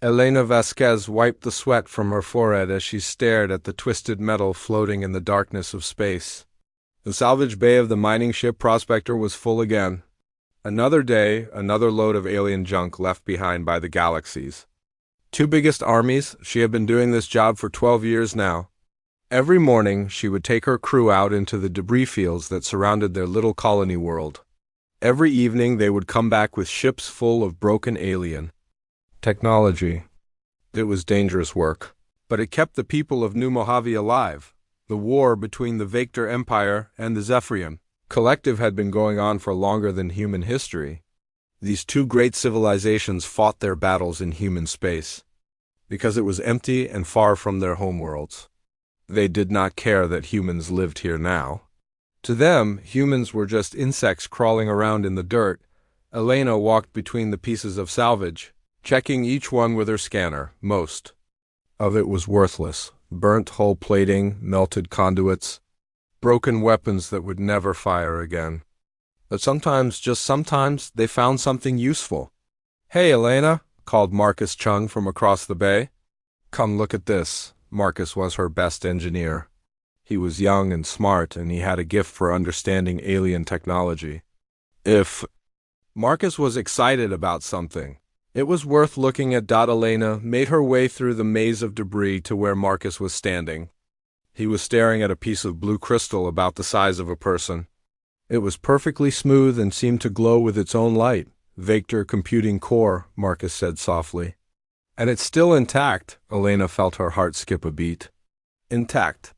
Elena Vasquez wiped the sweat from her forehead as she stared at the twisted metal floating in the darkness of space. The salvage bay of the mining ship Prospector was full again. Another day, another load of alien junk left behind by the galaxies. Two biggest armies. She had been doing this job for 12 years now. Every morning, she would take her crew out into the debris fields that surrounded their little colony world. Every evening, they would come back with ships full of broken alien technology. It was dangerous work, but it kept the people of New Mojave alive. The war between the Vector Empire and the Zephyrian Collective had been going on for longer than human history. These two great civilizations fought their battles in human space, because it was empty and far from their homeworlds. They did not care that humans lived here now. To them, humans were just insects crawling around in the dirt. Elena walked between the pieces of salvage, checking each one with her scanner. Most of it was worthless. Burnt hull plating, melted conduits, broken weapons that would never fire again. But sometimes, just sometimes, they found something useful. "Hey, Elena," called Marcus Chung from across the bay. "Come look at this." Marcus was her best engineer. He was young and smart, and he had a gift for understanding alien technology. If Marcus was excited about something, it was worth looking at. Elena made her way through the maze of debris to where Marcus was standing. He was staring at a piece of blue crystal about the size of a person. It was perfectly smooth and seemed to glow with its own light. "Vector computing core," Marcus said softly. "And it's still intact." Elena felt her heart skip a beat. Intact.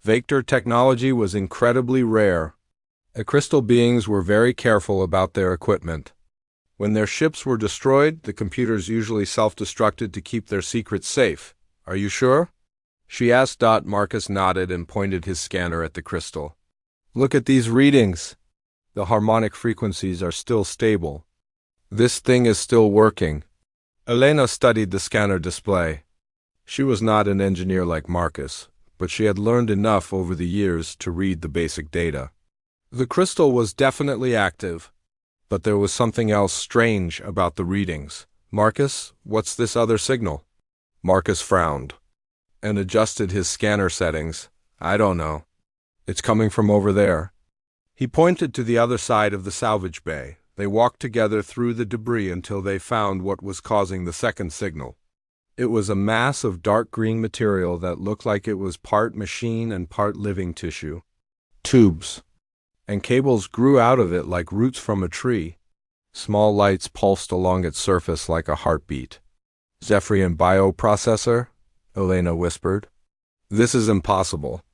Vector technology was incredibly rare. The crystal beings were very careful about their equipment. When their ships were destroyed, the computers usually self-destructed to keep their secrets safe. "Are you sure?" she asked. Marcus nodded and pointed his scanner at the crystal. "Look at these readings. The harmonic frequencies are still stable. This thing is still working." Elena studied the scanner display. She was not an engineer like Marcus, but she had learned enough over the years to read the basic data. The crystal was definitely active, but there was something else strange about the readings. "Marcus, what's this other signal?" Marcus frowned and adjusted his scanner settings. "I don't know. It's coming from over there." He pointed to the other side of the salvage bay. They walked together through the debris until they found what was causing the second signal. It was a mass of dark green material that looked like it was part machine and part living tissue. Tubes and cables grew out of it like roots from a tree. Small lights pulsed along its surface like a heartbeat. "Zephyrian bioprocessor?" Elena whispered. "This is impossible."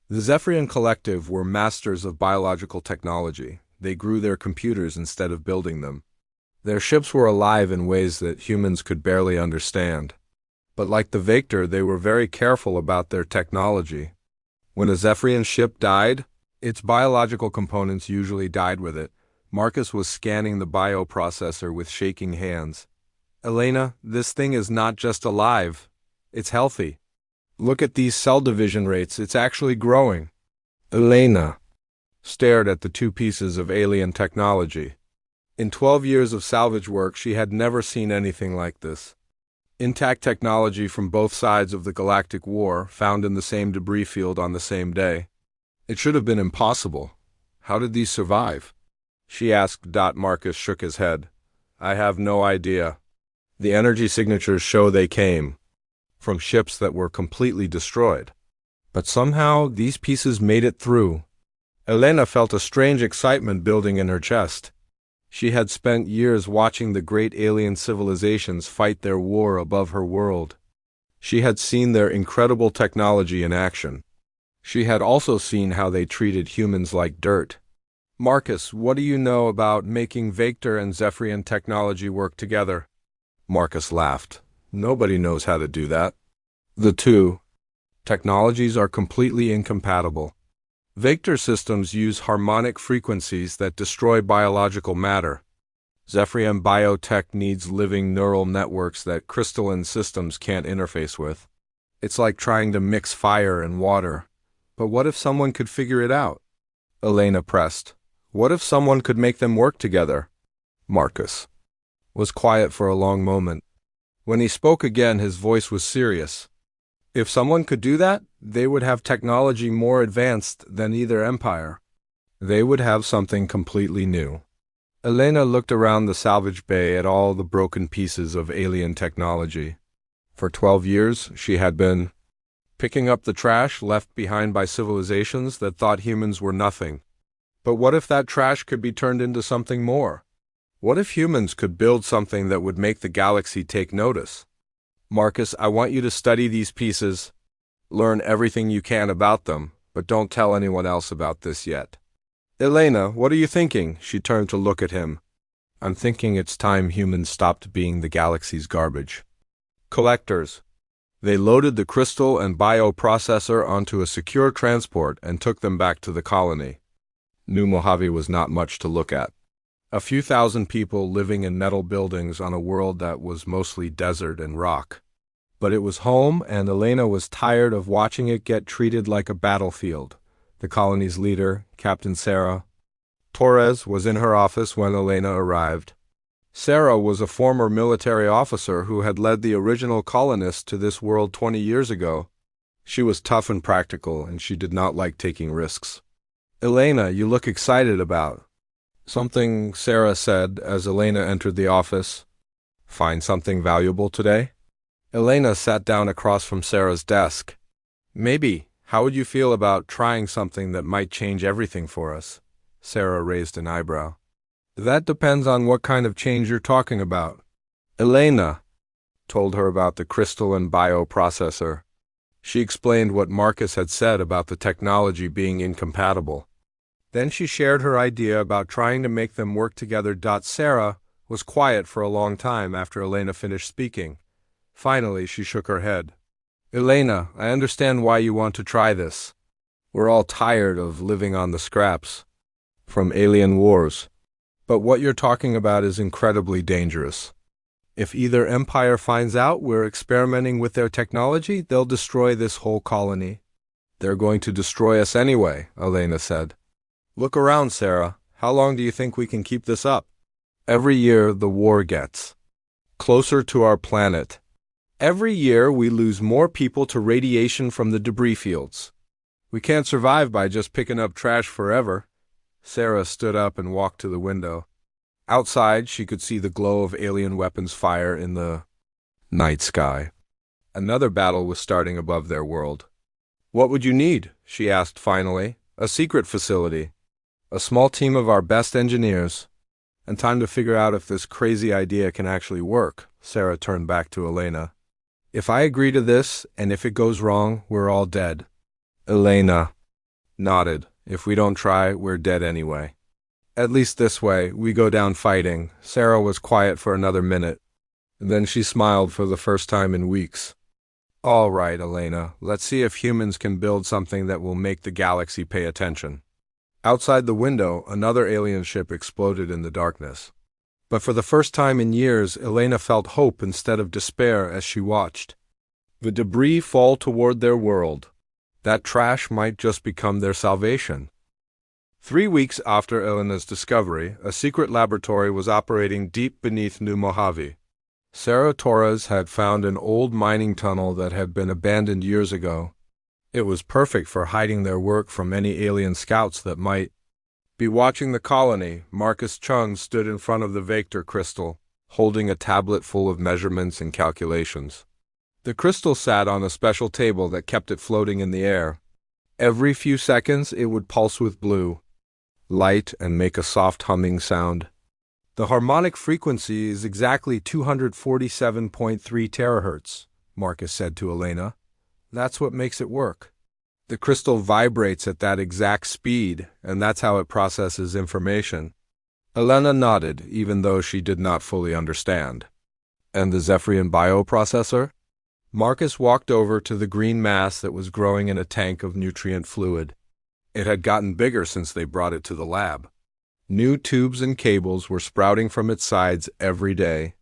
The Zephyrian Collective were masters of biological technology. They grew their computers instead of building them. Their ships were alive in ways that humans could barely understand. But like the Vector, they were very careful about their technology. When a Zephyrian ship died, its biological components usually died with it. Marcus was scanning the bioprocessor with shaking hands. "Elena, this thing is not just alive. It's healthy. Look at these cell division rates. It's actually growing." Elena stared at the two pieces of alien technology. In 12 years of salvage work, she had never seen anything like this. Intact technology from both sides of the Galactic War, found in the same debris field on the same day. It should have been impossible. How did these survive? She asked. Marcus shook his head. "I have no idea. The energy signatures show they came from ships that were completely destroyed. But somehow these pieces made it through." Elena felt a strange excitement building in her chest. She had spent years watching the great alien civilizations fight their war above her world. She had seen their incredible technology in action. She had also seen how they treated humans like dirt. "Marcus, what do you know about making Vector and Zephyrian technology work together?" Marcus laughed. "Nobody knows how to do that. The two technologies are completely incompatible. Vector systems use harmonic frequencies that destroy biological matter. Zephyrian biotech needs living neural networks that crystalline systems can't interface with. It's like trying to mix fire and water. But what if someone could figure it out?" Elena pressed. "What if someone could make them work together?" Marcus was quiet for a long moment. When he spoke again, his voice was serious. If someone could do that, they would have technology more advanced than either empire. They would have something completely new. Elena looked around the salvage bay at all the broken pieces of alien technology. For 12 years, she had been picking up the trash left behind by civilizations that thought humans were nothing. But what if that trash could be turned into something more? What if humans could build something that would make the galaxy take notice? Marcus, I want you to study these pieces, learn everything you can about them, but don't tell anyone else about this yet. Elena, what are you thinking? She turned to look at him. I'm thinking it's time humans stopped being the galaxy's garbage. Collectors. They loaded the crystal and bioprocessor onto a secure transport and took them back to the colony. New Mojave was not much to look at. A few thousand people living in metal buildings on a world that was mostly desert and rock. But it was home, and Elena was tired of watching it get treated like a battlefield. The colony's leader, Captain Sarah Torres, was in her office when Elena arrived. Sarah was a former military officer who had led the original colonists to this world 20 years ago. She was tough and practical, and she did not like taking risks. Elena, you look excited about something, Sarah said as Elena entered the office. Find something valuable today? Elena sat down across from Sarah's desk. Maybe. How would you feel about trying something that might change everything for us? Sarah raised an eyebrow. That depends on what kind of change you're talking about. Elena told her about the crystal and bioprocessor. She explained what Marcus had said about the technology being incompatible. Then she shared her idea about trying to make them work together. Sarah was quiet for a long time after Elena finished speaking. Finally, she shook her head. Elena, I understand why you want to try this. We're all tired of living on the scraps from alien wars. But what you're talking about is incredibly dangerous. If either empire finds out we're experimenting with their technology, they'll destroy this whole colony. They're going to destroy us anyway, Elena said. Look around, Sarah. How long do you think we can keep this up? Every year, the war gets closer to our planet. Every year, we lose more people to radiation from the debris fields. We can't survive by just picking up trash forever. Sarah stood up and walked to the window. Outside, she could see the glow of alien weapons fire in the night sky. Another battle was starting above their world. What would you need? She asked finally. A secret facility. A small team of our best engineers. And time to figure out if this crazy idea can actually work. Sarah turned back to Elena. If I agree to this, and if it goes wrong, we're all dead. Elena nodded. If we don't try, we're dead anyway. At least this way, we go down fighting. Sarah was quiet for another minute. Then she smiled for the first time in weeks. All right, Elena, let's see if humans can build something that will make the galaxy pay attention. Outside the window, another alien ship exploded in the darkness. But for the first time in years, Elena felt hope instead of despair as she watched the debris fall toward their world. That trash might just become their salvation. 3 weeks after Elena's discovery, a secret laboratory was operating deep beneath New Mojave. Sarah Torres had found an old mining tunnel that had been abandoned years ago. It was perfect for hiding their work from any alien scouts that might be watching the colony. Marcus Chung stood in front of the Vector crystal, holding a tablet full of measurements and calculations. The crystal sat on a special table that kept it floating in the air. Every few seconds it would pulse with blue light and make a soft humming sound. The harmonic frequency is exactly 247.3 terahertz, Marcus said to Elena. That's what makes it work. The crystal vibrates at that exact speed, and that's how it processes information. Elena nodded, even though she did not fully understand. And the Zephyrian bioprocessor? Marcus walked over to the green mass that was growing in a tank of nutrient fluid. It had gotten bigger since they brought it to the lab. New tubes and cables were sprouting from its sides every day.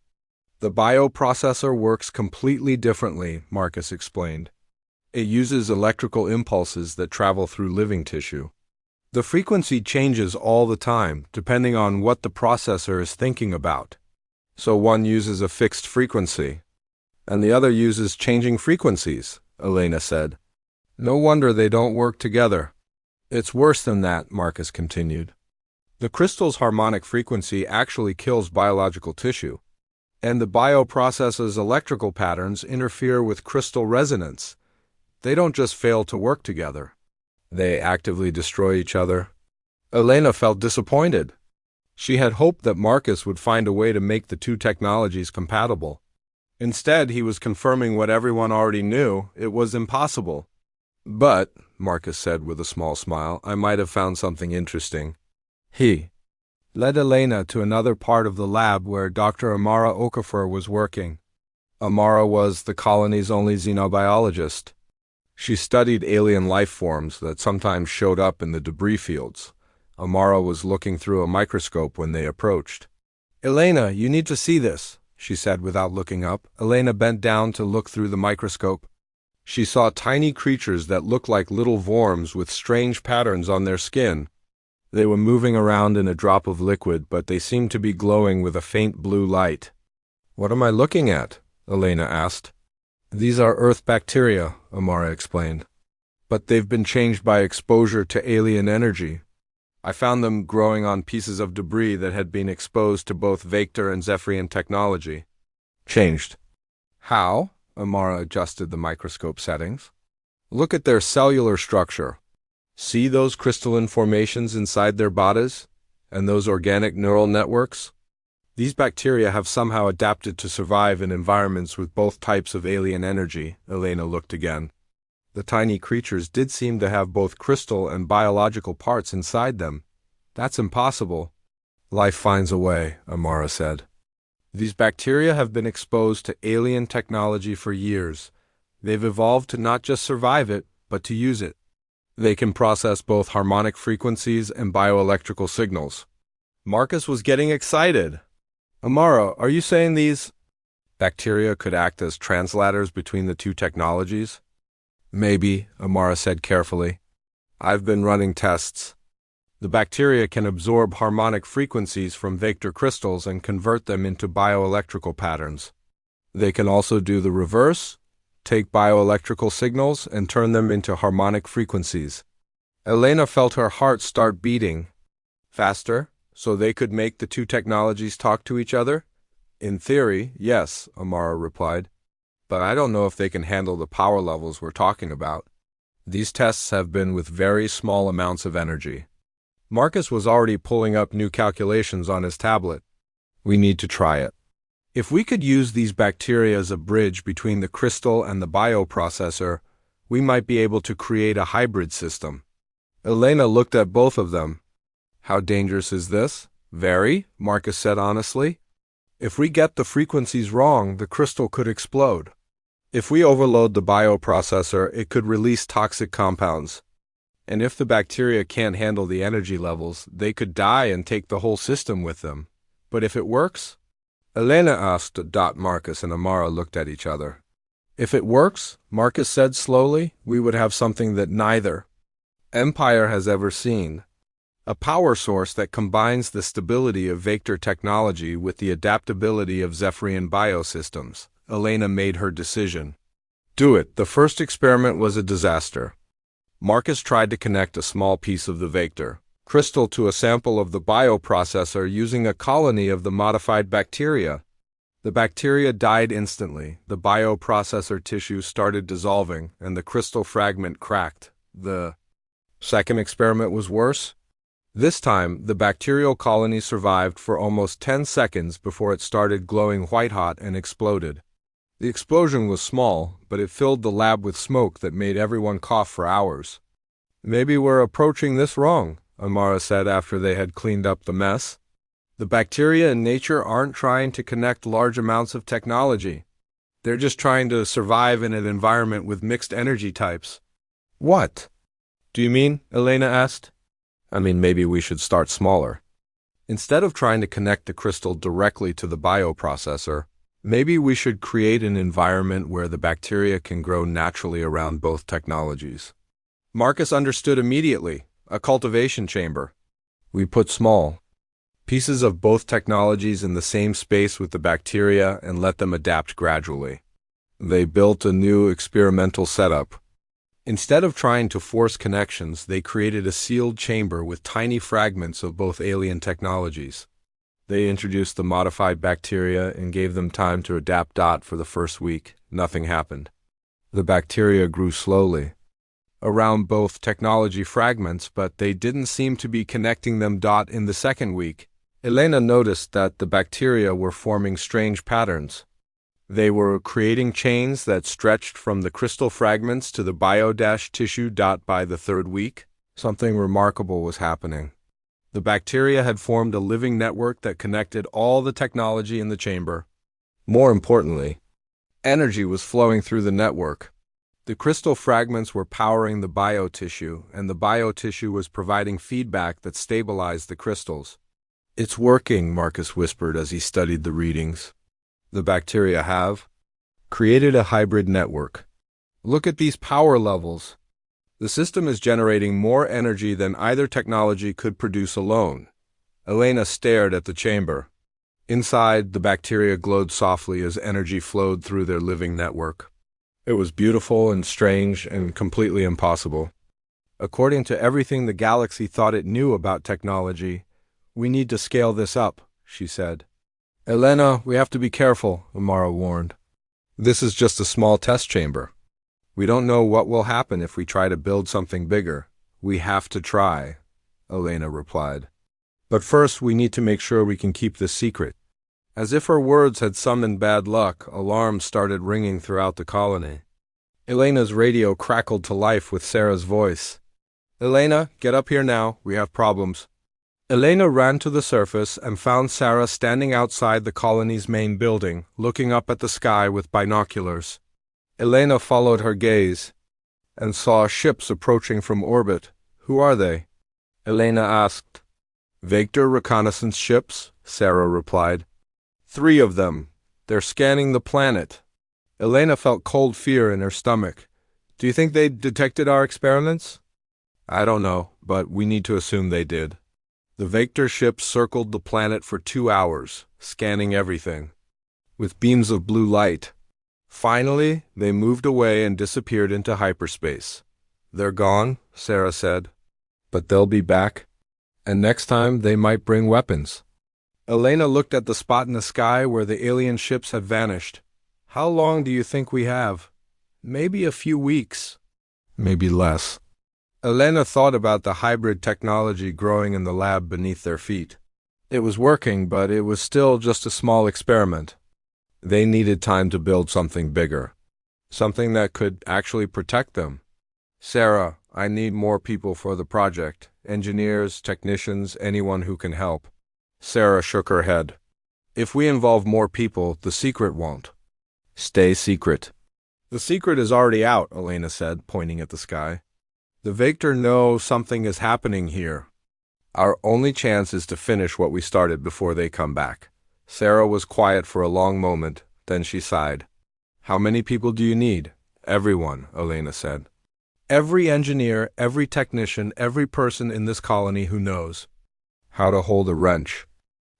The bioprocessor works completely differently, Marcus explained. It uses electrical impulses that travel through living tissue. The frequency changes all the time, depending on what the processor is thinking about. So one uses a fixed frequency. and the other uses changing frequencies, Elena said. No wonder they don't work together. It's worse than that, Marcus continued. The crystal's harmonic frequency actually kills biological tissue, and the bioprocess's electrical patterns interfere with crystal resonance. They don't just fail to work together. They actively destroy each other. Elena felt disappointed. She had hoped that Marcus would find a way to make the two technologies compatible. Instead, he was confirming what everyone already knew: it was impossible. But, Marcus said with a small smile, I might have found something interesting. He led Elena to another part of the lab where Dr. Amara Okafor was working. Amara was the colony's only xenobiologist. She studied alien life forms that sometimes showed up in the debris fields. Amara was looking through a microscope when they approached. Elena, you need to see this, she said without looking up. Elena bent down to look through the microscope. She saw tiny creatures that looked like little worms with strange patterns on their skin. They were moving around in a drop of liquid, but they seemed to be glowing with a faint blue light. What am I looking at? Elena asked. These are Earth bacteria, Amara explained. But they've been changed by exposure to alien energy. I found them growing on pieces of debris that had been exposed to both Vector and Zephyrian technology. Changed. How? Amara adjusted the microscope settings. Look at their cellular structure. See those crystalline formations inside their bodies? And those organic neural networks? These bacteria have somehow adapted to survive in environments with both types of alien energy. Elena looked again. The tiny creatures did seem to have both crystal and biological parts inside them. That's impossible. Life finds a way, Amara said. These bacteria have been exposed to alien technology for years. They've evolved to not just survive it, but to use it. They can process both harmonic frequencies and bioelectrical signals. Marcus was getting excited. Amara, are you saying these bacteria could act as translators between the two technologies? Maybe, Amara said carefully. I've been running tests. The bacteria can absorb harmonic frequencies from Vector crystals and convert them into bioelectrical patterns. They can also do the reverse, take bioelectrical signals and turn them into harmonic frequencies. Elena felt her heart start beating faster, so they could make the two technologies talk to each other? In theory, yes, Amara replied. But I don't know if they can handle the power levels we're talking about. These tests have been with very small amounts of energy. Marcus was already pulling up new calculations on his tablet. We need to try it. If we could use these bacteria as a bridge between the crystal and the bioprocessor, we might be able to create a hybrid system. Elena looked at both of them. How dangerous is this? Very, Marcus said honestly. If we get the frequencies wrong, the crystal could explode. If we overload the bioprocessor, it could release toxic compounds. And if the bacteria can't handle the energy levels, they could die and take the whole system with them. But if it works? Elena asked. Marcus and Amara looked at each other. If it works, Marcus said slowly, we would have something that neither empire has ever seen. A power source that combines the stability of Vector technology with the adaptability of Zephyrian biosystems. Elena made her decision. Do it. The first experiment was a disaster. Marcus tried to connect a small piece of the Vector crystal to a sample of the bioprocessor using a colony of the modified bacteria. The bacteria died instantly, the bioprocessor tissue started dissolving, and the crystal fragment cracked. The second experiment was worse. This time, the bacterial colony survived for almost 10 seconds before it started glowing white-hot and exploded. The explosion was small, but it filled the lab with smoke that made everyone cough for hours. Maybe we're approaching this wrong, Amara said after they had cleaned up the mess. The bacteria in nature aren't trying to connect large amounts of technology. They're just trying to survive in an environment with mixed energy types. What do you mean? Elena asked. I mean, maybe we should start smaller. Instead of trying to connect the crystal directly to the bioprocessor, maybe we should create an environment where the bacteria can grow naturally around both technologies. Marcus understood immediately. A cultivation chamber. We put small pieces of both technologies in the same space with the bacteria and let them adapt gradually. They built a new experimental setup. Instead of trying to force connections, they created a sealed chamber with tiny fragments of both alien technologies. They introduced the modified bacteria and gave them time to adapt. For the first week, nothing happened. The bacteria grew slowly around both technology fragments, but they didn't seem to be connecting them. In the second week, Elena noticed that the bacteria were forming strange patterns. They were creating chains that stretched from the crystal fragments to the bio-tissue. By the third week, something remarkable was happening. The bacteria had formed a living network that connected all the technology in the chamber. More importantly, energy was flowing through the network. The crystal fragments were powering the bio-tissue, and the bio-tissue was providing feedback that stabilized the crystals. "It's working," Marcus whispered as he studied the readings. "The bacteria have created a hybrid network. Look at these power levels. The system is generating more energy than either technology could produce alone." Elena stared at the chamber. Inside, the bacteria glowed softly as energy flowed through their living network. It was beautiful and strange and completely impossible. "According to everything the galaxy thought it knew about technology, we need to scale this up," she said. "Elena, we have to be careful," Amara warned. "This is just a small test chamber. We don't know what will happen if we try to build something bigger. We have to try," Elena replied. "But first we need to make sure we can keep this secret." As if her words had summoned bad luck, alarms started ringing throughout the colony. Elena's radio crackled to life with Sarah's voice. "Elena, get up here now. We have problems." Elena ran to the surface and found Sarah standing outside the colony's main building, looking up at the sky with binoculars. Elena followed her gaze and saw ships approaching from orbit. "Who are they?" Elena asked. "Vector reconnaissance ships," Sarah replied. "3 of them. They're scanning the planet." Elena felt cold fear in her stomach. "Do you think they detected our experiments?" "I don't know, but we need to assume they did." The Vector ships circled the planet for 2 hours, scanning everything with beams of blue light. Finally, they moved away and disappeared into hyperspace. "They're gone," Sarah said. "But they'll be back. And next time they might bring weapons." Elena looked at the spot in the sky where the alien ships had vanished. "How long do you think we have?" "Maybe a few weeks." "Maybe less." Elena thought about the hybrid technology growing in the lab beneath their feet. It was working, but it was still just a small experiment. They needed time to build something bigger, something that could actually protect them. "Sarah, I need more people for the project. Engineers, technicians, anyone who can help." Sarah shook her head. "If we involve more people, the secret won't stay secret." "The secret is already out," Elena said, pointing at the sky. "The Vector know something is happening here. Our only chance is to finish what we started before they come back." Sarah was quiet for a long moment, then she sighed. "How many people do you need?" "Everyone," Elena said. "Every engineer, every technician, every person in this colony who knows how to hold a wrench.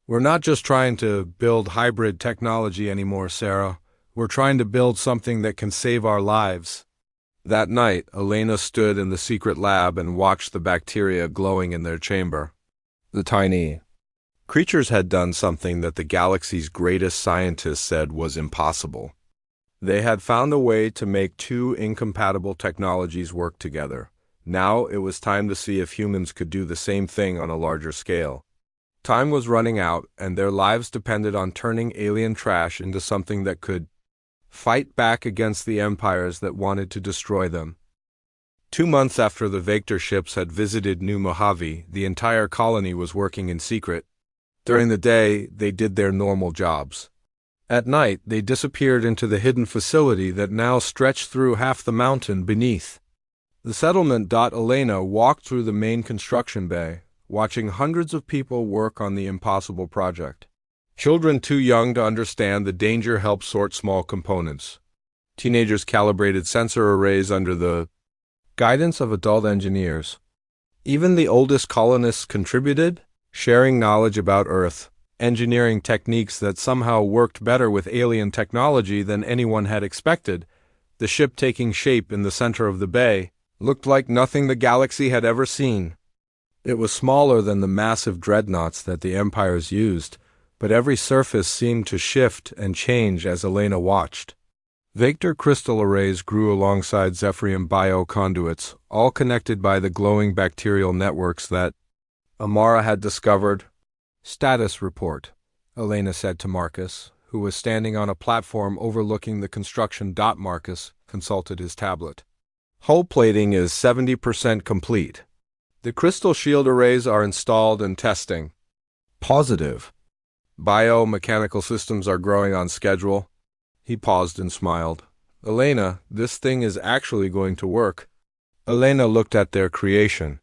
We're not just trying to build hybrid technology anymore, Sarah. We're trying to build something that can save our lives." That night, Elena stood in the secret lab and watched the bacteria glowing in their chamber. The tiny creatures had done something that the galaxy's greatest scientists said was impossible. They had found a way to make 2 incompatible technologies work together. Now it was time to see if humans could do the same thing on a larger scale. Time was running out, and their lives depended on turning alien trash into something that could fight back against the empires that wanted to destroy them. 2 months after the Vector ships had visited New Mojave, the entire colony was working in secret. During the day, they did their normal jobs. At night, they disappeared into the hidden facility that now stretched through half the mountain beneath the settlement. Elena walked through the main construction bay, watching hundreds of people work on the impossible project. Children too young to understand the danger helped sort small components. Teenagers calibrated sensor arrays under the guidance of adult engineers. Even the oldest colonists contributed, sharing knowledge about Earth. engineering techniques that somehow worked better with alien technology than anyone had expected. The ship taking shape in the center of the bay looked like nothing the galaxy had ever seen. It was smaller than the massive dreadnoughts that the Empires used, but every surface seemed to shift and change as Elena watched. Vector crystal arrays grew alongside Zephyrian bioconduits, all connected by the glowing bacterial networks that Amara had discovered. "Status report," Elena said to Marcus, who was standing on a platform overlooking the construction. Marcus consulted his tablet. "Hull plating is 70% complete. The crystal shield arrays are installed and testing. Positive. Biomechanical systems are growing on schedule." He paused and smiled. "Elena, this thing is actually going to work." Elena looked at their creation.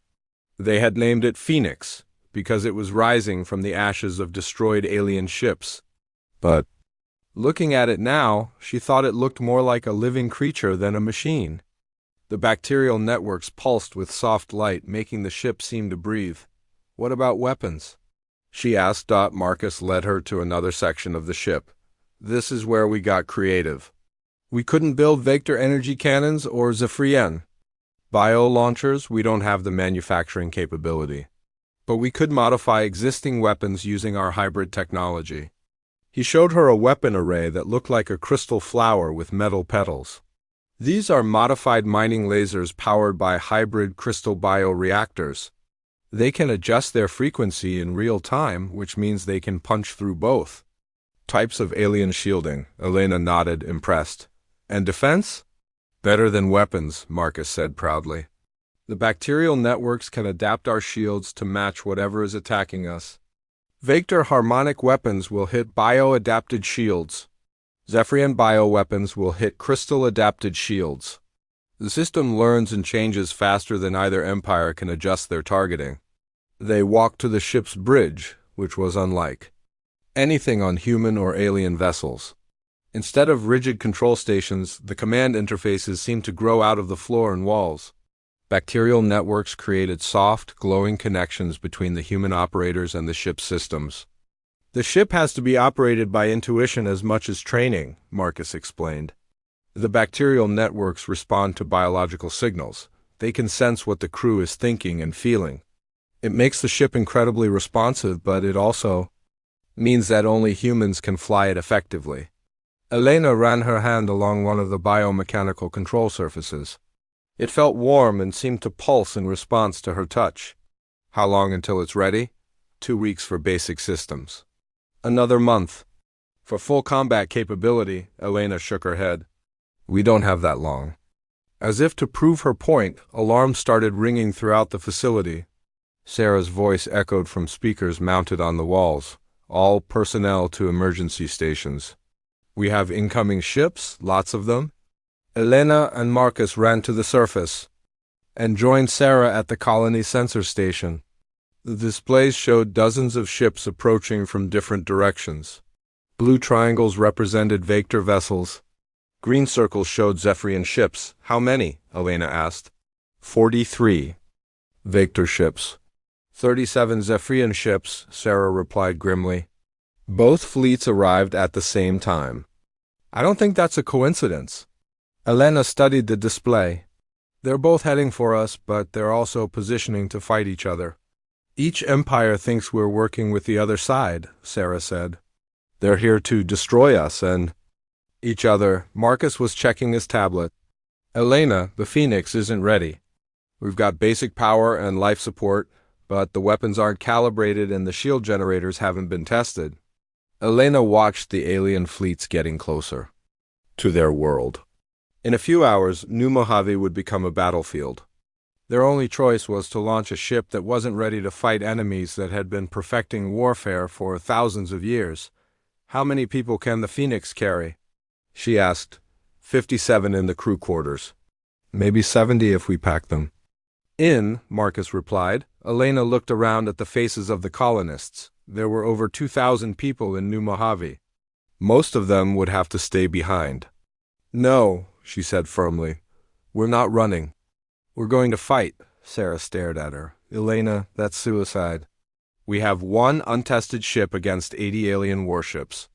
They had named it Phoenix, because it was rising from the ashes of destroyed alien ships. But, looking at it now, she thought it looked more like a living creature than a machine. The bacterial networks pulsed with soft light, making the ship seem to breathe. "What about weapons?" she asked. Marcus led her to another section of the ship. "This is where we got creative. We couldn't build vector energy cannons or Zephyrian bio-launchers. We don't have the manufacturing capability. But we could modify existing weapons using our hybrid technology." He showed her a weapon array that looked like a crystal flower with metal petals. "These are modified mining lasers powered by hybrid crystal bioreactors. They can adjust their frequency in real time, which means they can punch through both types of alien shielding." Elena nodded, impressed. "And defense?" "Better than weapons," Marcus said proudly. "The bacterial networks can adapt our shields to match whatever is attacking us. Vector harmonic weapons will hit bio-adapted shields. Zephyrian bioweapons will hit crystal-adapted shields. The system learns and changes faster than either empire can adjust their targeting." They walked to the ship's bridge, which was unlike anything on human or alien vessels. Instead of rigid control stations, the command interfaces seemed to grow out of the floor and walls. Bacterial networks created soft, glowing connections between the human operators and the ship's systems. "The ship has to be operated by intuition as much as training," Marcus explained. "The bacterial networks respond to biological signals. They can sense what the crew is thinking and feeling. It makes the ship incredibly responsive, but it also means that only humans can fly it effectively." Elena ran her hand along one of the biomechanical control surfaces. It felt warm and seemed to pulse in response to her touch. "How long until it's ready?" 2 weeks for basic systems. "Another month for full combat capability." Elena shook her head. "We don't have that long." As if to prove her point, alarms started ringing throughout the facility. Sarah's voice echoed from speakers mounted on the walls. "All personnel to emergency stations. We have incoming ships, lots of them." Elena and Marcus ran to the surface and joined Sarah at the colony sensor station. The displays showed dozens of ships approaching from different directions. Blue triangles represented vector vessels. Green circles showed Zephyrian ships. "How many?" Elena asked. 43 vector ships. 37 Zephyrian ships, Sarah replied grimly. Both fleets arrived at the same time. "I don't think that's a coincidence." Elena studied the display. "They're both heading for us, but they're also positioning to fight each other. Each empire thinks we're working with the other side," Sarah said. "They're here to destroy us and each other." Marcus was checking his tablet. "Elena, the Phoenix isn't ready. We've got basic power and life support, but the weapons aren't calibrated and the shield generators haven't been tested." Elena watched the alien fleets getting closer to their world. In a few hours, New Mojave would become a battlefield. Their only choice was to launch a ship that wasn't ready to fight enemies that had been perfecting warfare for thousands of years. "How many people can the Phoenix carry?" she asked. 57 in the crew quarters. "Maybe 70 if we pack them." Marcus replied. Elena looked around at the faces of the colonists. There were over 2,000 people in New Mojave. Most of them would have to stay behind. "No," she said firmly. "We're not running. We're going to fight." Sarah stared at her. "Elena, that's suicide." We have one untested ship against 80 alien warships.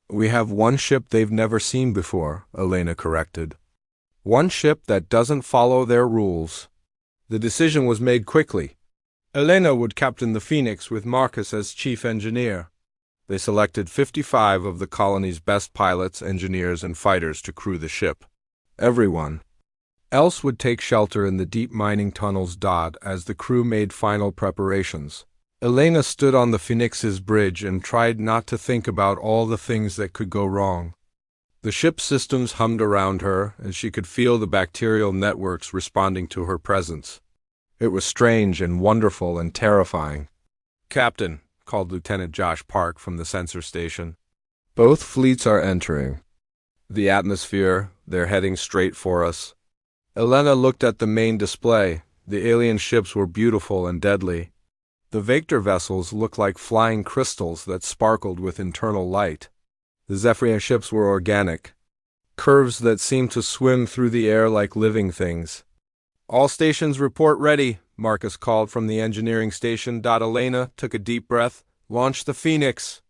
We have one ship they've never seen before, Elena corrected. One ship that doesn't follow their rules. The decision was made quickly. Elena would captain the Phoenix with Marcus as chief engineer. They selected 55 of the colony's best pilots, engineers, and fighters to crew the ship. Everyone else would take shelter in the deep mining tunnels as the crew made final preparations. Elena stood on the Phoenix's bridge and tried not to think about all the things that could go wrong. The ship's systems hummed around her, and she could feel the bacterial networks responding to her presence. It was strange and wonderful and terrifying. "Captain," called Lieutenant Josh Park from the sensor station. "Both fleets are entering the atmosphere. They're heading straight for us." Elena looked at the main display. The alien ships were beautiful and deadly. The Vector vessels looked like flying crystals that sparkled with internal light. The Zephyrian ships were organic, curves that seemed to swim through the air like living things. "All stations report ready," Marcus called from the engineering station. Elena took a deep breath. "Launch the Phoenix."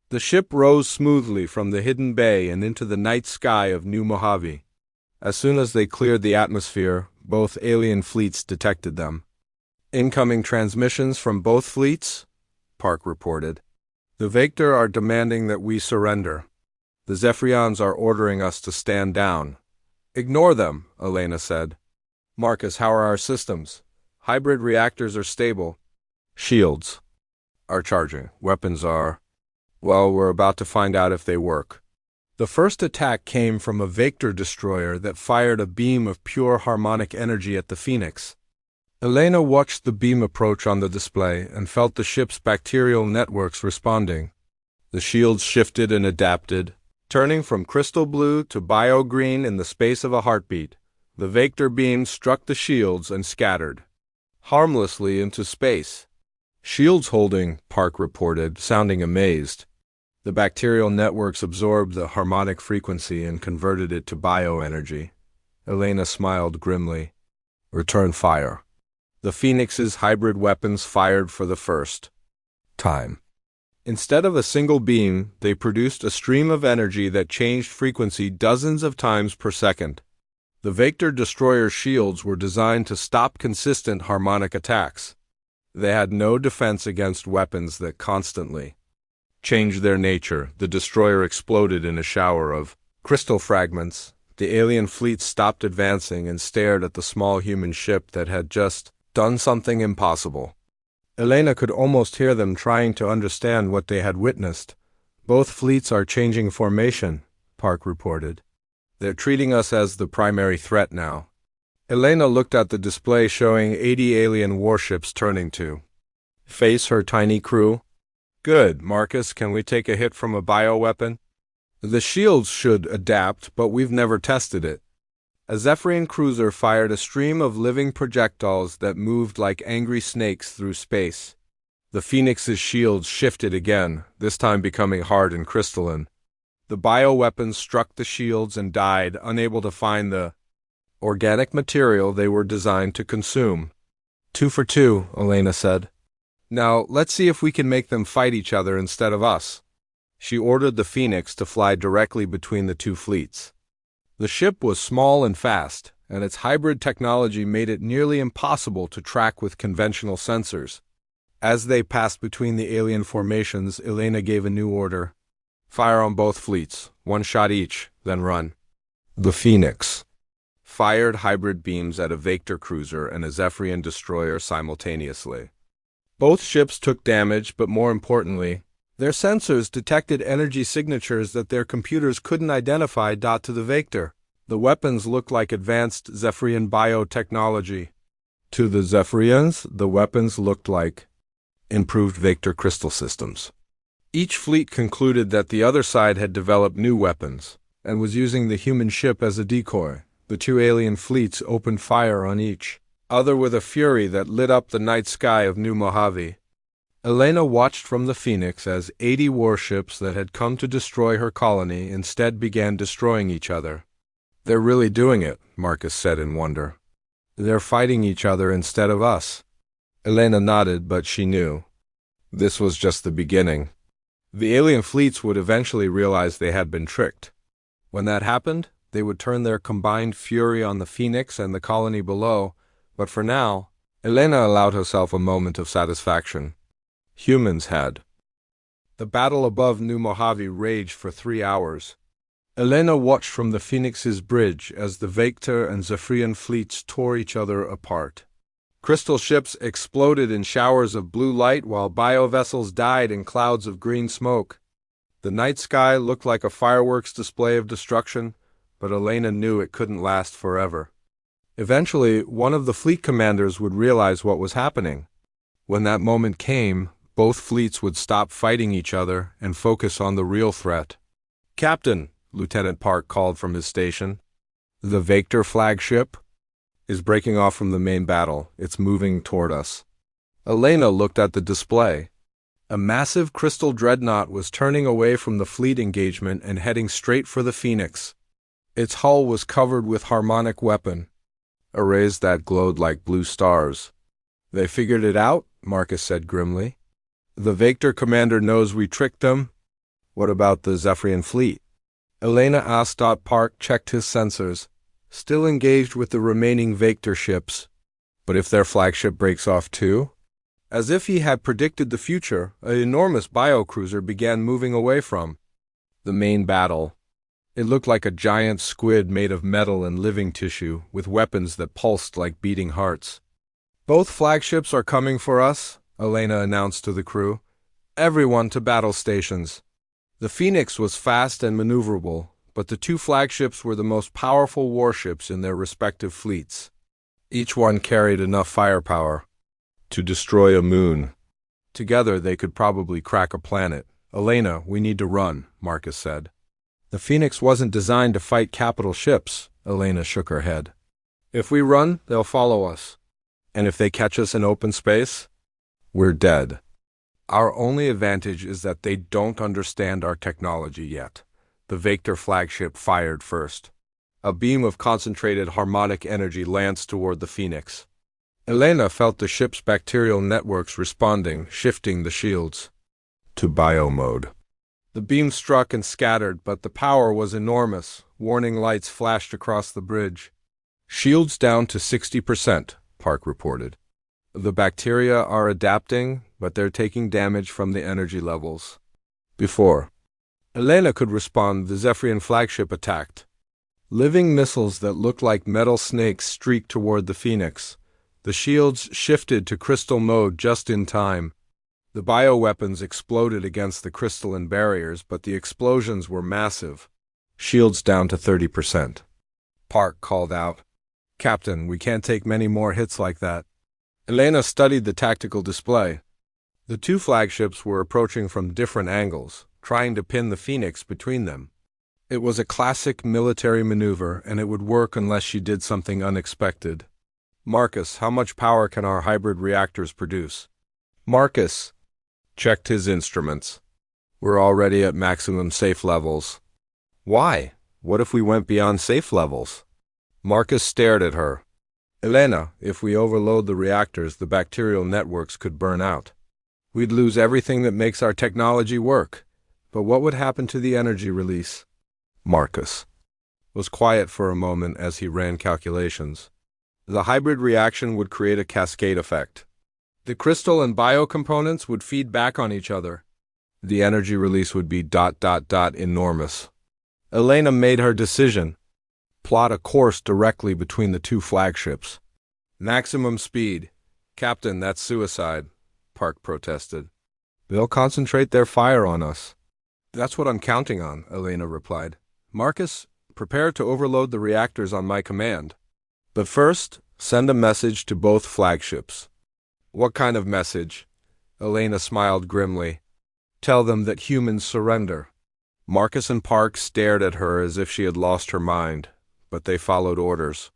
The ship rose smoothly from the hidden bay and into the night sky of New Mojave. As soon as they cleared the atmosphere, both alien fleets detected them. "Incoming transmissions from both fleets," Park reported. "The Vector are demanding that we surrender. The Zephyrians are ordering us to stand down." "Ignore them," Elena said. "Marcus, how are our systems? Hybrid reactors are stable. Shields are charging. Weapons are... Well, we're about to find out if they work." The first attack came from a Vector destroyer that fired a beam of pure harmonic energy at the Phoenix. Elena watched the beam approach on the display and felt the ship's bacterial networks responding. The shields shifted and adapted, turning from crystal blue to bio-green in the space of a heartbeat. The Vector beam struck the shields and scattered harmlessly into space. "Shields holding," Park reported, sounding amazed. The bacterial networks absorbed the harmonic frequency and converted it to bioenergy. Elena smiled grimly. "Return fire." The Phoenix's hybrid weapons fired for the first time. Instead of a single beam, they produced a stream of energy that changed frequency dozens of times per second. The Vector destroyer shields were designed to stop consistent harmonic attacks. They had no defense against weapons that constantly changed their nature. The destroyer exploded in a shower of crystal fragments. The alien fleet stopped advancing and stared at the small human ship that had just done something impossible. Elena could almost hear them trying to understand what they had witnessed. "Both fleets are changing formation," Park reported. "They're treating us as the primary threat now." Elena looked at the display showing 80 alien warships turning to face her tiny crew. "Good, Marcus, can we take a hit from a bioweapon?" "The shields should adapt, but we've never tested it." A Zephyrian cruiser fired a stream of living projectiles that moved like angry snakes through space. The Phoenix's shields shifted again, this time becoming hard and crystalline. The bioweapons struck the shields and died, unable to find the organic material they were designed to consume. "2 for 2, Elena said. "Now, let's see if we can make them fight each other instead of us." She ordered the Phoenix to fly directly between the two fleets. The ship was small and fast, and its hybrid technology made it nearly impossible to track with conventional sensors. As they passed between the alien formations, Elena gave a new order. "Fire on both fleets, 1 shot each, then run." The Phoenix fired hybrid beams at a Vector cruiser and a Zephyrian destroyer simultaneously. Both ships took damage, but more importantly, their sensors detected energy signatures that their computers couldn't identify. To the Vector, the weapons looked like advanced Zephyrian biotechnology. To the Zephyrians, the weapons looked like improved Vector crystal systems. Each fleet concluded that the other side had developed new weapons and was using the human ship as a decoy. The two alien fleets opened fire on each other with a fury that lit up the night sky of New Mojave. Elena watched from the Phoenix as 80 warships that had come to destroy her colony instead began destroying each other. "They're really doing it," Marcus said in wonder. "They're fighting each other instead of us." Elena nodded, but she knew This was just the beginning. The alien fleets would eventually realize they had been tricked. When that happened, they would turn their combined fury on the Phoenix and the colony below, but for now, Elena allowed herself a moment of satisfaction. Humans had. The battle above New Mojave raged for 3 hours. Elena watched from the Phoenix's bridge as the Vector and Zephyrian fleets tore each other apart. Crystal ships exploded in showers of blue light while biovessels died in clouds of green smoke. The night sky looked like a fireworks display of destruction, but Elena knew it couldn't last forever. Eventually, one of the fleet commanders would realize what was happening. When that moment came, both fleets would stop fighting each other and focus on the real threat. "Captain," Lieutenant Park called from his station, "the Vector flagship is breaking off from the main battle. It's moving toward us." Elena looked at the display. A massive crystal dreadnought was turning away from the fleet engagement and heading straight for the Phoenix. Its hull was covered with harmonic weapon arrays that glowed like blue stars. "They figured it out," Marcus said grimly. "The Vector commander knows we tricked them." "What about the Zephyrian fleet?" Elena asked. Park checked his sensors, still engaged with the remaining Vector ships. "But if their flagship breaks off too?" As if he had predicted the future, an enormous biocruiser began moving away from the main battle. It looked like a giant squid made of metal and living tissue, with weapons that pulsed like beating hearts. "Both flagships are coming for us," Elena announced to the crew. "Everyone to battle stations." The Phoenix was fast and maneuverable, but the two flagships were the most powerful warships in their respective fleets. Each one carried enough firepower to destroy a moon. Together they could probably crack a planet. "Elena, we need to run," Marcus said. "The Phoenix wasn't designed to fight capital ships," Elena shook her head. "If we run, they'll follow us. And if they catch us in open space, we're dead. Our only advantage is that they don't understand our technology yet." The Vector flagship fired first. A beam of concentrated harmonic energy lanced toward the Phoenix. Elena felt the ship's bacterial networks responding, shifting the shields to bio mode. The beam struck and scattered, but the power was enormous. Warning lights flashed across the bridge. "Shields down to 60%, Park reported. "The bacteria are adapting, but they're taking damage from the energy levels." Before Elena could respond, the Zephyrian flagship attacked. Living missiles that looked like metal snakes streaked toward the Phoenix. The shields shifted to crystal mode just in time. The bioweapons exploded against the crystalline barriers, but the explosions were massive. "Shields down to 30%. Park called out. "Captain, we can't take many more hits like that." Elena studied the tactical display. The two flagships were approaching from different angles, trying to pin the Phoenix between them. It was a classic military maneuver, and it would work unless she did something unexpected. "Marcus, how much power can our hybrid reactors produce?" Marcus checked his instruments. "We're already at maximum safe levels." "Why? What if we went beyond safe levels?" Marcus stared at her. "Elena, if we overload the reactors, the bacterial networks could burn out. We'd lose everything that makes our technology work. But what would happen to the energy release?" Marcus was quiet for a moment as he ran calculations. The hybrid reaction would create a cascade effect. The crystal and biocomponents would feed back on each other. The energy release would be ... enormous. Elena made her decision. Plot a course directly between the two flagships. "Maximum speed." "Captain, that's suicide," Park protested. "They'll concentrate their fire on us." "That's what I'm counting on," Elena replied. "Marcus, prepare to overload the reactors on my command. But first, send a message to both flagships." "What kind of message?" Elena smiled grimly. "Tell them that humans surrender." Marcus and Park stared at her as if she had lost her mind, but they followed orders.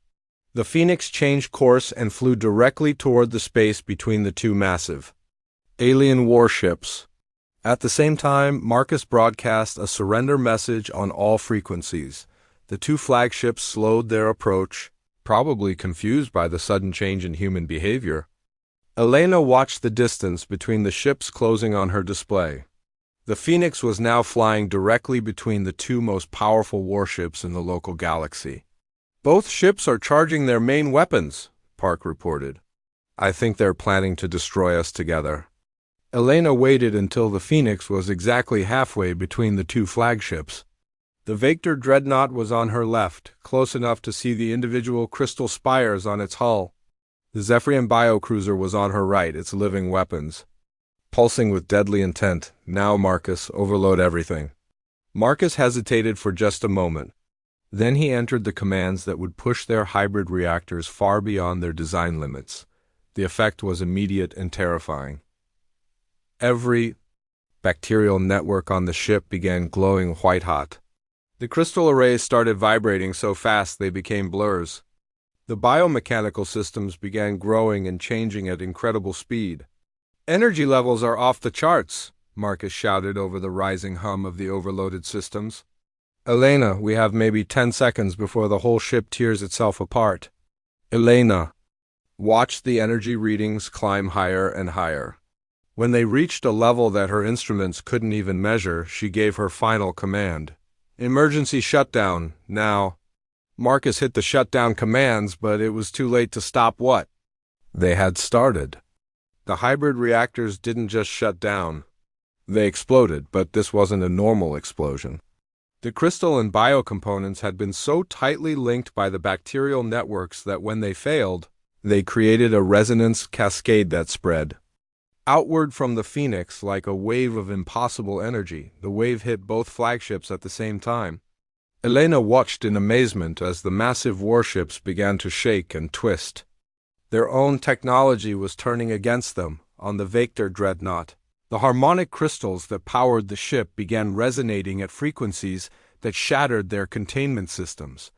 The Phoenix changed course and flew directly toward the space between the two massive alien warships. At the same time, Marcus broadcast a surrender message on all frequencies. The two flagships slowed their approach, probably confused by the sudden change in human behavior. Elena watched the distance between the ships closing on her display. The Phoenix was now flying directly between the two most powerful warships in the local galaxy. "Both ships are charging their main weapons," Park reported. "I think they're planning to destroy us together." Elena waited until the Phoenix was exactly halfway between the two flagships. The Vector dreadnought was on her left, close enough to see the individual crystal spires on its hull. The Zephyrian biocruiser was on her right, its living weapons pulsing with deadly intent. "Now, Marcus, overload everything." Marcus hesitated for just a moment. Then he entered the commands that would push their hybrid reactors far beyond their design limits. The effect was immediate and terrifying. Every bacterial network on the ship began glowing white-hot. The crystal arrays started vibrating so fast they became blurs. The biomechanical systems began growing and changing at incredible speed. "Energy levels are off the charts," Marcus shouted over the rising hum of the overloaded systems. "Elena, we have maybe 10 seconds before the whole ship tears itself apart." Elena watched the energy readings climb higher and higher. When they reached a level that her instruments couldn't even measure, she gave her final command. "Emergency shutdown, now." Marcus hit the shutdown commands, but it was too late to stop what they had started. The hybrid reactors didn't just shut down. They exploded, but this wasn't a normal explosion. The crystal and biocomponents had been so tightly linked by the bacterial networks that when they failed, they created a resonance cascade that spread outward from the Phoenix like a wave of impossible energy. The wave hit both flagships at the same time. Elena watched in amazement as the massive warships began to shake and twist. Their own technology was turning against them. On the Vector dreadnought, the harmonic crystals that powered the ship began resonating at frequencies that shattered their containment systems.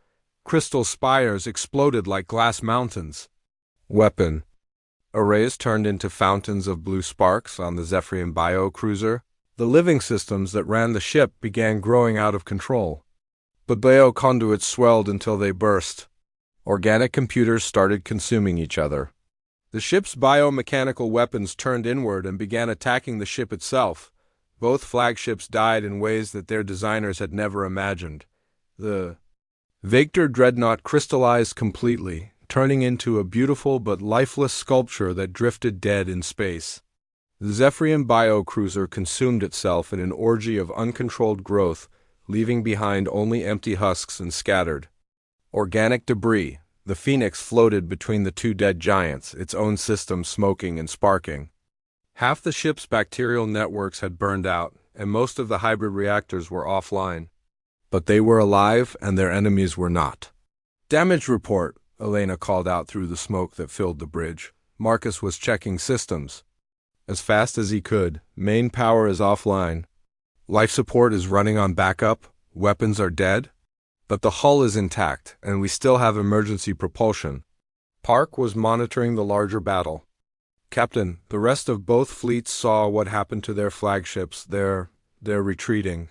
Crystal spires exploded like glass mountains. Weapon arrays turned into fountains of blue sparks on the Zephyrian biocruiser. The living systems that ran the ship began growing out of control. The bioconduits swelled until they burst. Organic computers started consuming each other. The ship's biomechanical weapons turned inward and began attacking the ship itself. Both flagships died in ways that their designers had never imagined. The Vector dreadnought crystallized completely, turning into a beautiful but lifeless sculpture that drifted dead in space. The Zephyrian biocruiser consumed itself in an orgy of uncontrolled growth, leaving behind only empty husks and scattered organic debris. The Phoenix floated between the two dead giants, its own system smoking and sparking. Half the ship's bacterial networks had burned out, and most of the hybrid reactors were offline. But they were alive, and their enemies were not. "Damage report," Elena called out through the smoke that filled the bridge. Marcus was checking systems. As fast as he could. "Main power is offline. Life support is running on backup. Weapons are dead. But the hull is intact, and we still have emergency propulsion." Park was monitoring the larger battle. "Captain, the rest of both fleets saw what happened to their flagships. They're retreating."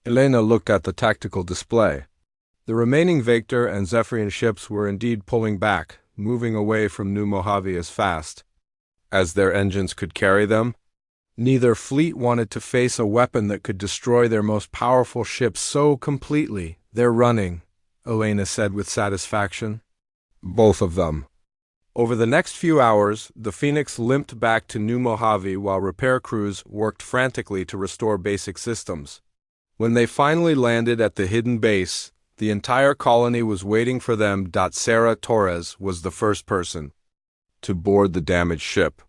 Elena looked at the tactical display. The remaining Vector and Zephyrian ships were indeed pulling back, moving away from New Mojave as fast as their engines could carry them. Neither fleet wanted to face a weapon that could destroy their most powerful ships so completely. "They're running," Elena said with satisfaction. "Both of them." Over the next few hours, the Phoenix limped back to New Mojave while repair crews worked frantically to restore basic systems. When they finally landed at the hidden base, the entire colony was waiting for them. Sarah Torres was the first person to board the damaged ship.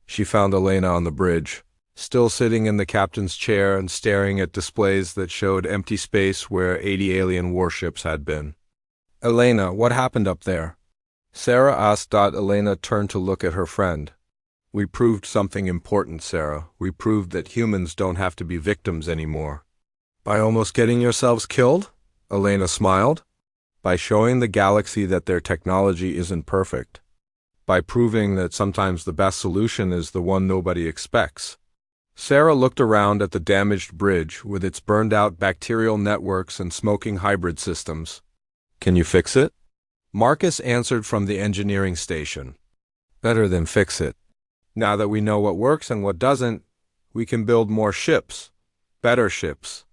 She found Elena on the bridge, still sitting in the captain's chair and staring at displays that showed empty space where 80 alien warships had been. "Elena, what happened up there?" Sarah asked. Elena turned to look at her friend. "We proved something important, Sarah. We proved that humans don't have to be victims anymore." "By almost getting yourselves killed?" Elena smiled. "By showing the galaxy that their technology isn't perfect. By proving that sometimes the best solution is the one nobody expects." Sarah looked around at the damaged bridge with its burned-out bacterial networks and smoking hybrid systems. "Can you fix it?" Marcus answered from the engineering station. "Better than fix it. Now that we know what works and what doesn't, we can build more ships. Better ships.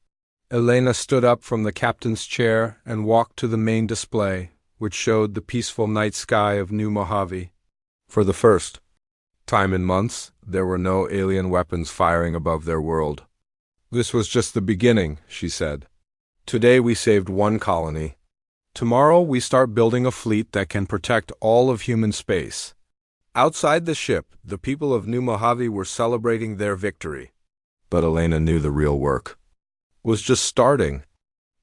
Elena stood up from the captain's chair and walked to the main display, which showed the peaceful night sky of New Mojave. For the first time in months, there were no alien weapons firing above their world. This was just the beginning, she said. Today we saved one colony. Tomorrow we start building a fleet that can protect all of human space. Outside the ship, the people of New Mojave were celebrating their victory. But Elena knew the real work was just starting.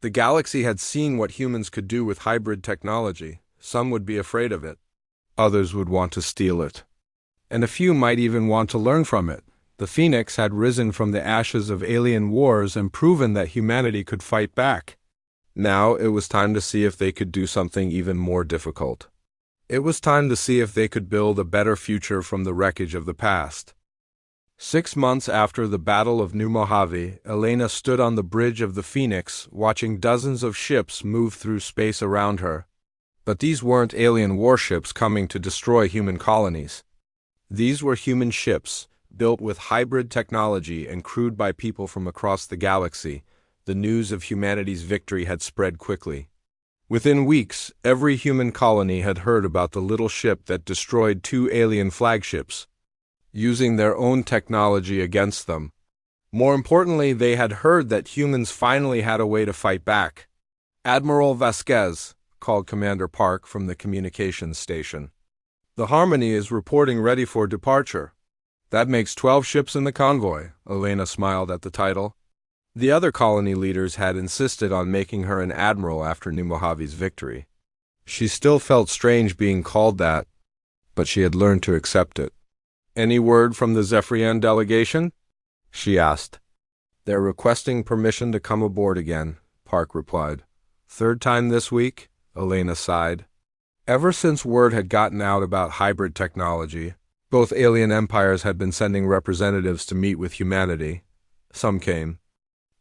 The galaxy had seen what humans could do with hybrid technology. Some would be afraid of it. Others would want to steal it. And a few might even want to learn from it. The Phoenix had risen from the ashes of alien wars and proven that humanity could fight back. Now it was time to see if they could do something even more difficult. It was time to see if they could build a better future from the wreckage of the past. 6 months after the Battle of New Mojave, Elena stood on the bridge of the Phoenix, watching dozens of ships move through space around her. But these weren't alien warships coming to destroy human colonies. These were human ships, built with hybrid technology and crewed by people from across the galaxy. The news of humanity's victory had spread quickly. Within weeks, every human colony had heard about the little ship that destroyed 2 alien flagships, using their own technology against them. More importantly, they had heard that humans finally had a way to fight back. Admiral Vasquez called Commander Park from the communications station. The Harmony is reporting ready for departure. That makes 12 ships in the convoy, Elena smiled at the title. The other colony leaders had insisted on making her an admiral after New Mojave's victory. She still felt strange being called that, but she had learned to accept it. Any word from the Zephyrian delegation? She asked. They're requesting permission to come aboard again, Park replied. 3rd time this week? Elena sighed. Ever since word had gotten out about hybrid technology, both alien empires had been sending representatives to meet with humanity. Some came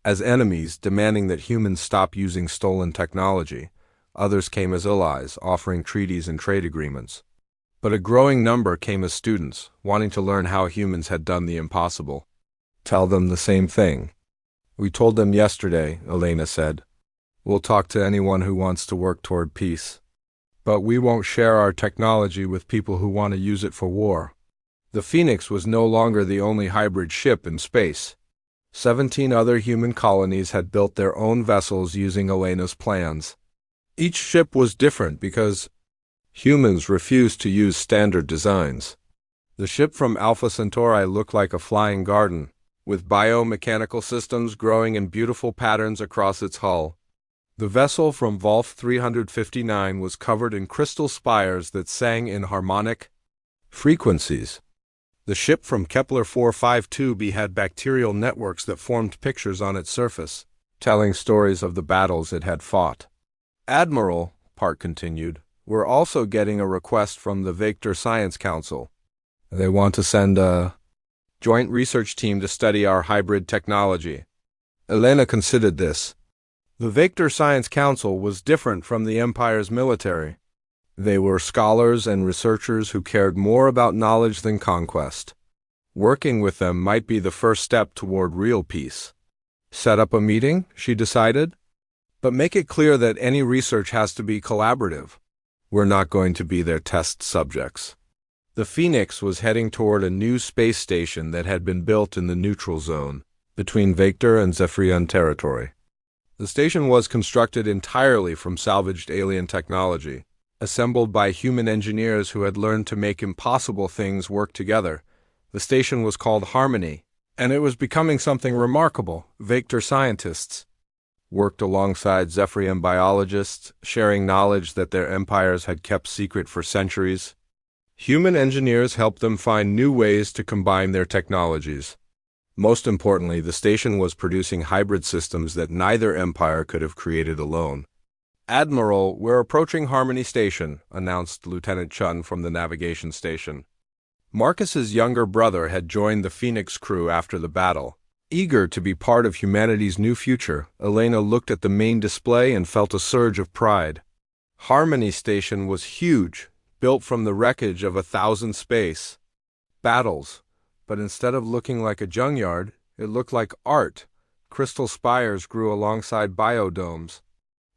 as enemies, demanding that humans stop using stolen technology. Others came as allies, offering treaties and trade agreements. But a growing number came as students, wanting to learn how humans had done the impossible. Tell them the same thing. We told them yesterday, Elena said. We'll talk to anyone who wants to work toward peace. But we won't share our technology with people who want to use it for war. The Phoenix was no longer the only hybrid ship in space. 17 other human colonies had built their own vessels using Elena's plans. Each ship was different because humans refused to use standard designs. The ship from Alpha Centauri looked like a flying garden, with biomechanical systems growing in beautiful patterns across its hull. The vessel from Volf 359 was covered in crystal spires that sang in harmonic frequencies. The ship from Kepler 452b had bacterial networks that formed pictures on its surface, telling stories of the battles it had fought. Admiral, Park continued, we're also getting a request from the Vector Science Council. They want to send a joint research team to study our hybrid technology. Elena considered this. The Vector Science Council was different from the Empire's military. They were scholars and researchers who cared more about knowledge than conquest. Working with them might be the first step toward real peace. Set up a meeting, she decided, but make it clear that any research has to be collaborative. We're not going to be their test subjects. The Phoenix was heading toward a new space station that had been built in the neutral zone, between Vector and Zephyrian territory. The station was constructed entirely from salvaged alien technology, assembled by human engineers who had learned to make impossible things work together. The station was called Harmony, and it was becoming something remarkable. Vector scientists worked alongside Zephyrian biologists, sharing knowledge that their empires had kept secret for centuries. Human engineers helped them find new ways to combine their technologies. Most importantly, the station was producing hybrid systems that neither empire could have created alone. Admiral, we're approaching Harmony Station, announced Lieutenant Chun from the navigation station. Marcus's younger brother had joined the Phoenix crew after the battle. Eager to be part of humanity's new future, Elena looked at the main display and felt a surge of pride. Harmony Station was huge, built from the wreckage of 1,000 space. battles, but instead of looking like a junkyard, it looked like art. Crystal spires grew alongside biodomes.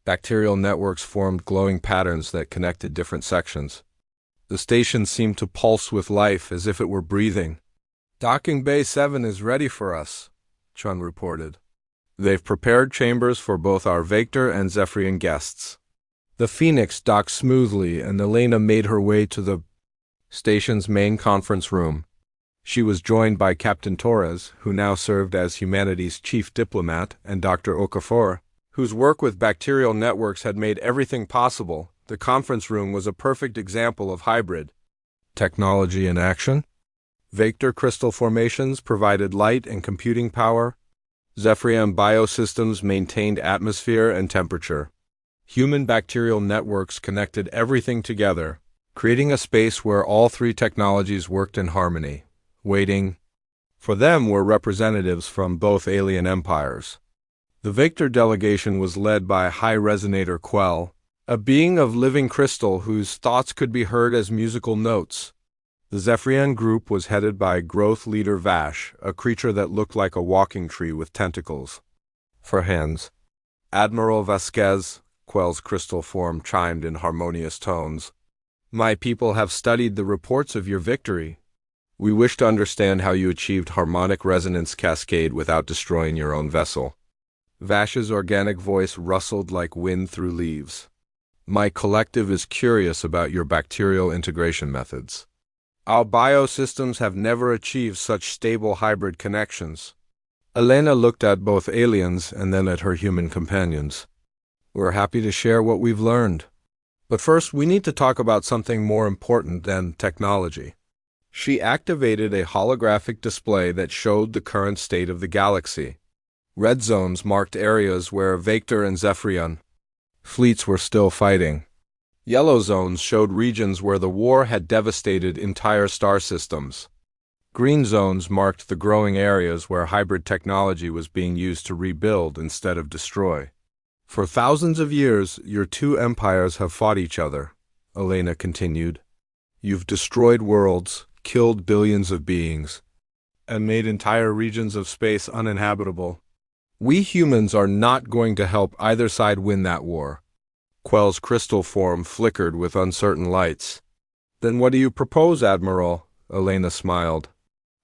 Bacterial networks formed glowing patterns that connected different sections. The station seemed to pulse with life as if it were breathing. "Docking Bay 7 is ready for us," Chun reported. "They've prepared chambers for both our Vector and Zephyrian guests." The Phoenix docked smoothly, and Elena made her way to the station's main conference room. She was joined by Captain Torres, who now served as humanity's chief diplomat, and Dr. Okafor, whose work with bacterial networks had made everything possible. The conference room was a perfect example of hybrid technology in action. Vector crystal formations provided light and computing power. Zephyrian biosystems maintained atmosphere and temperature. Human bacterial networks connected everything together, creating a space where all three technologies worked in harmony. Waiting for them were representatives from both alien empires. The Vector delegation was led by High Resonator Quell, a being of living crystal whose thoughts could be heard as musical notes. The Zephyrian group was headed by Growth Leader Vash, a creature that looked like a walking tree with tentacles for hands. Admiral Vasquez, Quell's crystal form chimed in harmonious tones. "My people have studied the reports of your victory. We wish to understand how you achieved harmonic resonance cascade without destroying your own vessel." Vash's organic voice rustled like wind through leaves. "My collective is curious about your bacterial integration methods. Our biosystems have never achieved such stable hybrid connections." Elena looked at both aliens and then at her human companions. "We're happy to share what we've learned. But first, we need to talk about something more important than technology." She activated a holographic display that showed the current state of the galaxy. Red zones marked areas where Vector and Zephyrian fleets were still fighting. Yellow zones showed regions where the war had devastated entire star systems. Green zones marked the growing areas where hybrid technology was being used to rebuild instead of destroy. "For thousands of years, your two empires have fought each other," Elena continued. "You've destroyed worlds, killed billions of beings, and made entire regions of space uninhabitable. We humans are not going to help either side win that war." Quell's crystal form flickered with uncertain lights. "Then what do you propose, Admiral?" Elena smiled.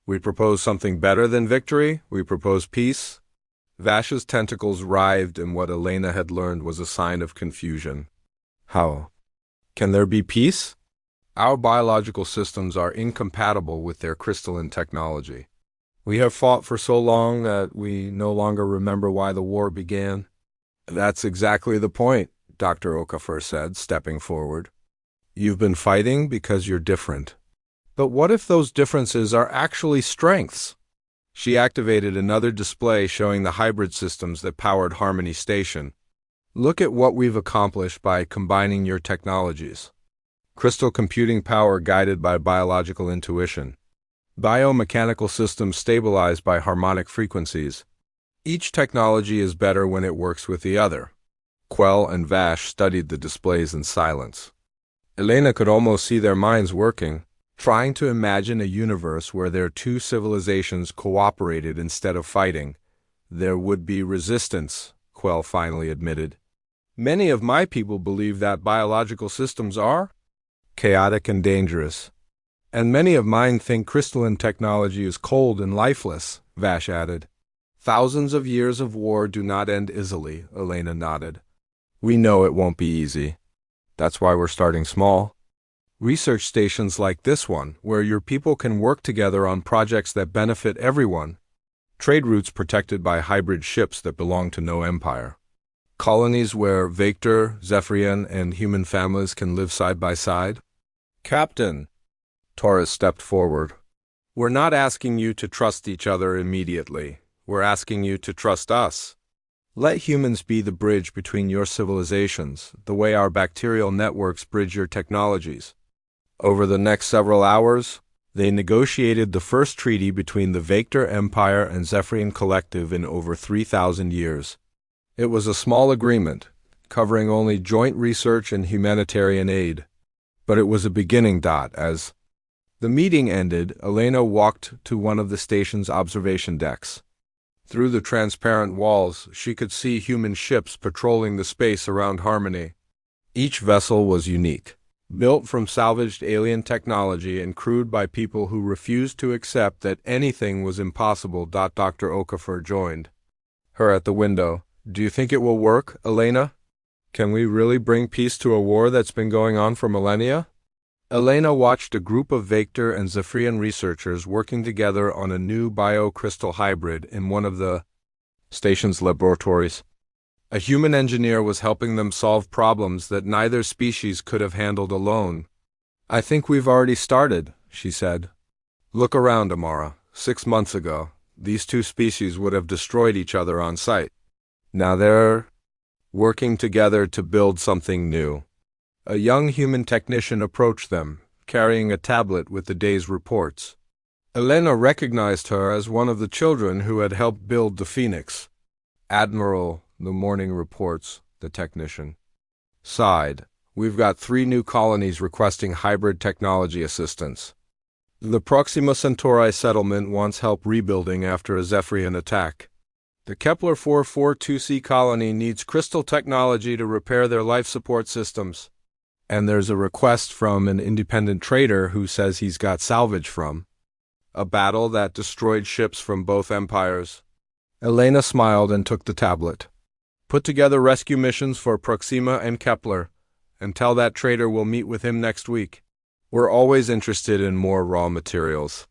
"We propose something better than victory. We propose peace." Vash's tentacles writhed, and what Elena had learned was a sign of confusion. "How can there be peace? Our biological systems are incompatible with their crystalline technology. We have fought for so long that we no longer remember why the war began." "That's exactly the point," Dr. Okafor said, stepping forward. "You've been fighting because you're different. But what if those differences are actually strengths?" She activated another display showing the hybrid systems that powered Harmony Station. "Look at what we've accomplished by combining your technologies. Crystal computing power guided by biological intuition. Biomechanical systems stabilized by harmonic frequencies. Each technology is better when it works with the other." Quell and Vash studied the displays in silence. Elena could almost see their minds working, trying to imagine a universe where their two civilizations cooperated instead of fighting. "There would be resistance," Quell finally admitted. "Many of my people believe that biological systems are chaotic and dangerous. And many of mine think crystalline technology is cold and lifeless," Vash added. "Thousands of years of war do not end easily," Elena nodded. "We know it won't be easy. That's why we're starting small. Research stations like this one, where your people can work together on projects that benefit everyone. Trade routes protected by hybrid ships that belong to no empire. Colonies where Vector, Zephyrian, and human families can live side by side." "Captain," Torres stepped forward, "we're not asking you to trust each other immediately. We're asking you to trust us. Let humans be the bridge between your civilizations, the way our bacterial networks bridge your technologies." Over the next several hours, they negotiated the first treaty between the Vector Empire and Zephyrian Collective in over 3,000 years. It was a small agreement, covering only joint research and humanitarian aid. But it was a beginning, as The meeting ended, Elena walked to one of the station's observation decks. Through the transparent walls, she could see human ships patrolling the space around Harmony. Each vessel was unique, built from salvaged alien technology and crewed by people who refused to accept that anything was impossible. Dr. Okafor joined her at the window. Do you think it will work, Elena? Can we really bring peace to a war that's been going on for millennia? Elena watched a group of Vector and Zephyrian researchers working together on a new biocrystal hybrid in one of the station's laboratories. A human engineer was helping them solve problems that neither species could have handled alone. I think we've already started, she said. Look around, Amara. 6 months ago, these two species would have destroyed each other on sight. Now they're working together to build something new. A young human technician approached them, carrying a tablet with the day's reports. Elena recognized her as one of the children who had helped build the Phoenix. Admiral, the morning reports, the technician sighed. We've got 3 new colonies requesting hybrid technology assistance. The Proxima Centauri settlement wants help rebuilding after a Zephyrian attack. The Kepler 442c colony needs crystal technology to repair their life support systems. And there's a request from an independent trader who says he's got salvage from a battle that destroyed ships from both empires. Elena smiled and took the tablet. Put together rescue missions for Proxima and Kepler, and tell that trader we'll meet with him next week. We're always interested in more raw materials.